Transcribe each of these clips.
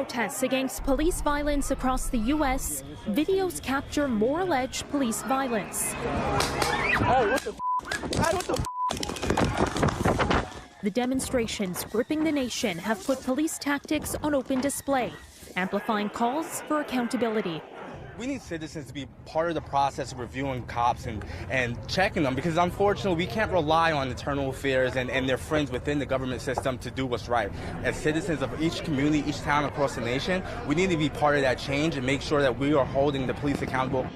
protests against police violence across the U.S., videos capture more alleged police violence. The demonstrations gripping the nation have put police tactics on open display, amplifying calls for accountability. We need citizens to be part of the process of reviewing cops and checking them, because unfortunately we can't rely on internal affairs and their friends within the government system to do what's right. As citizens of each community, each town across the nation, we need to be part of that change and make sure that we are holding the police accountable.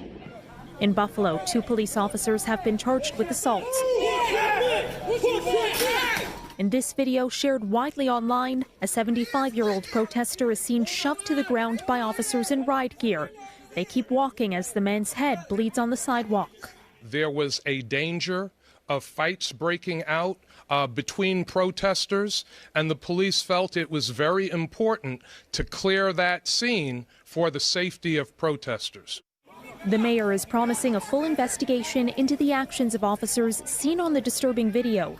In Buffalo, 2 police officers have been charged with assault. In this video shared widely online, a 75-year-old protester is seen shoved to the ground by officers in riot gear. They keep walking as the man's head bleeds on the sidewalk. There was a danger of fights breaking out between protesters, and the police felt it was very important to clear that scene for the safety of protesters. The mayor is promising a full investigation into the actions of officers seen on the disturbing video.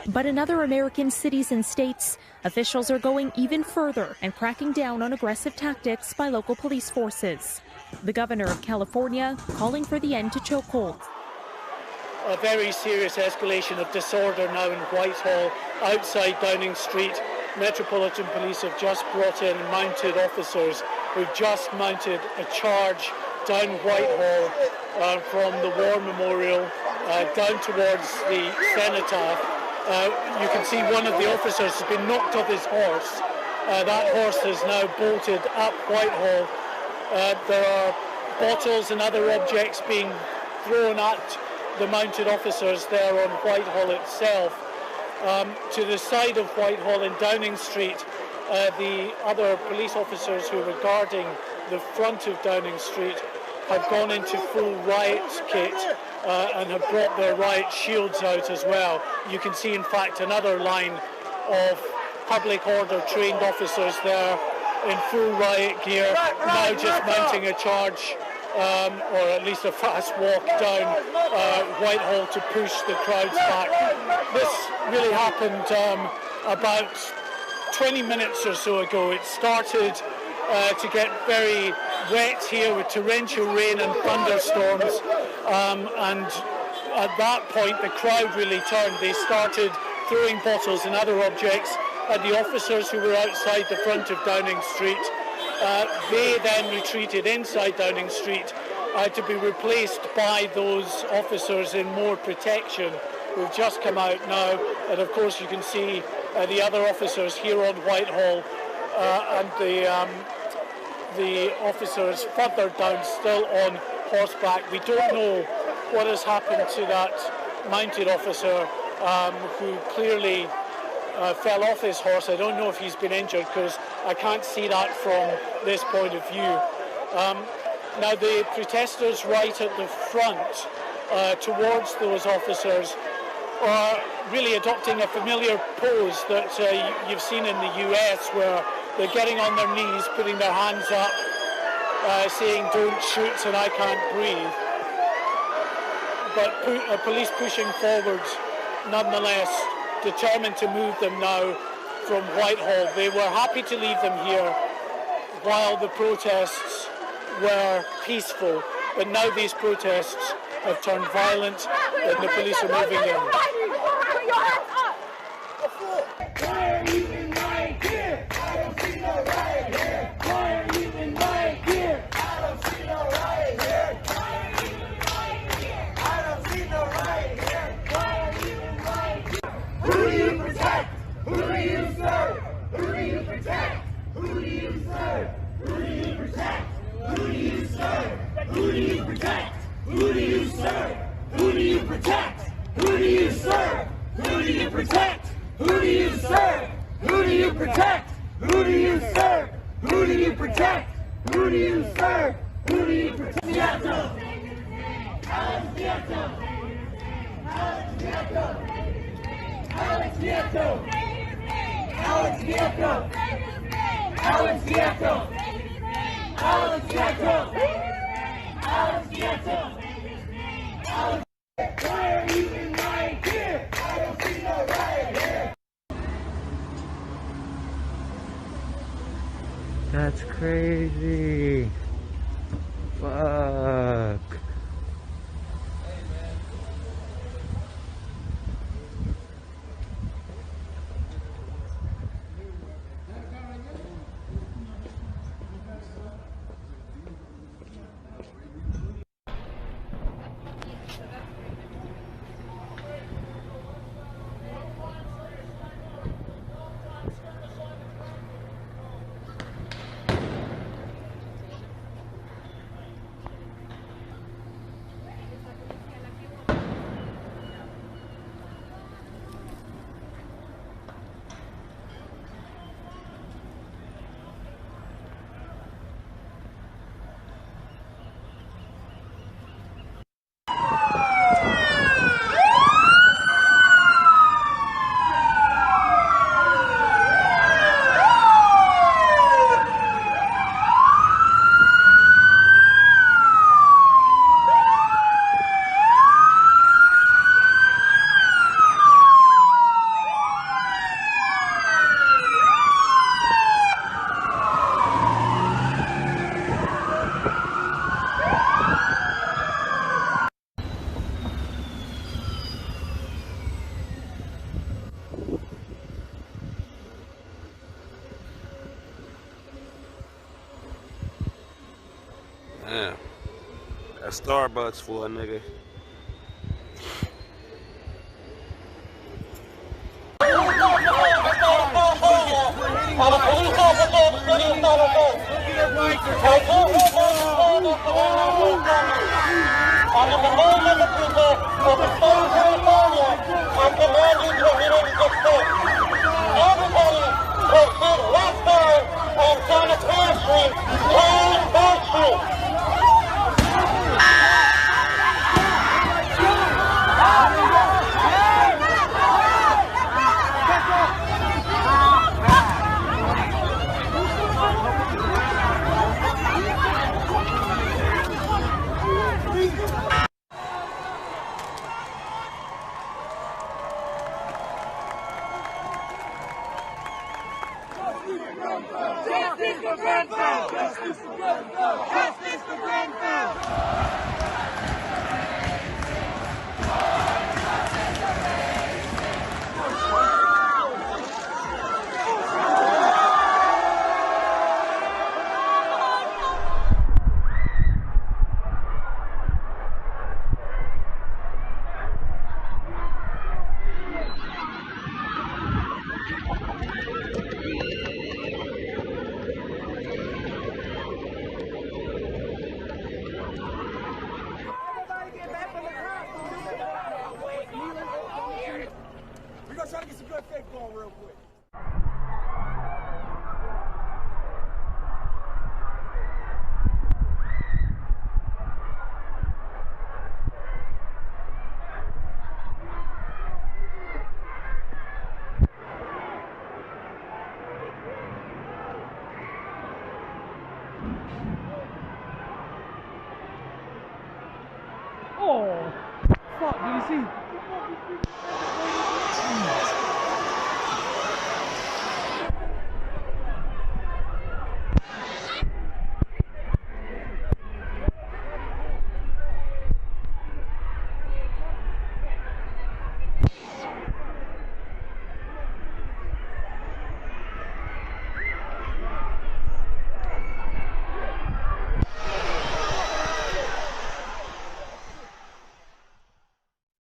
But in other American cities and states, officials are going even further and cracking down on aggressive tactics by local police forces. The governor of California calling for the end to chokeholds. A very serious escalation of disorder now in Whitehall, outside Downing Street. Metropolitan Police have just brought in mounted officers who've just mounted a charge down Whitehall from the War Memorial down towards the Cenotaph. You can see one of the officers has been knocked off his horse. That horse is now bolted up Whitehall. There are bottles and other objects being thrown at the mounted officers there on Whitehall itself. To the side of Whitehall in Downing Street, the other police officers who were guarding the front of Downing Street have gone into full riot kit and have brought their riot shields out as well. You can see, in fact, another line of public order trained officers there in full riot gear, now just mounting a charge, or at least a fast walk down Whitehall to push the crowds back. This really happened about 20 minutes or so ago. It started to get very wet here with torrential rain and thunderstorms, and at that point the crowd really turned. They started throwing bottles and other objects at the officers who were outside the front of Downing Street. They then retreated inside Downing Street to be replaced by those officers in more protection who've just come out now. And of course you can see the other officers here on Whitehall and the officers further down still on horseback. We don't know what has happened to that mounted officer who clearly fell off his horse. I don't know if he's been injured because I can't see that from this point of view. Now the protesters right at the front towards those officers are really adopting a familiar pose that you've seen in the US, where they're getting on their knees, putting their hands up, saying "don't shoot" and "I can't breathe." But police pushing forward nonetheless, determined to move them now from Whitehall. They were happy to leave them here while the protests were peaceful, but now these protests have turned violent and the police are moving in. crazy. Fuck. Damn. That's Starbucks for a nigga. We're gonna try to get some good faith going real quick. Oh, fuck, did you see?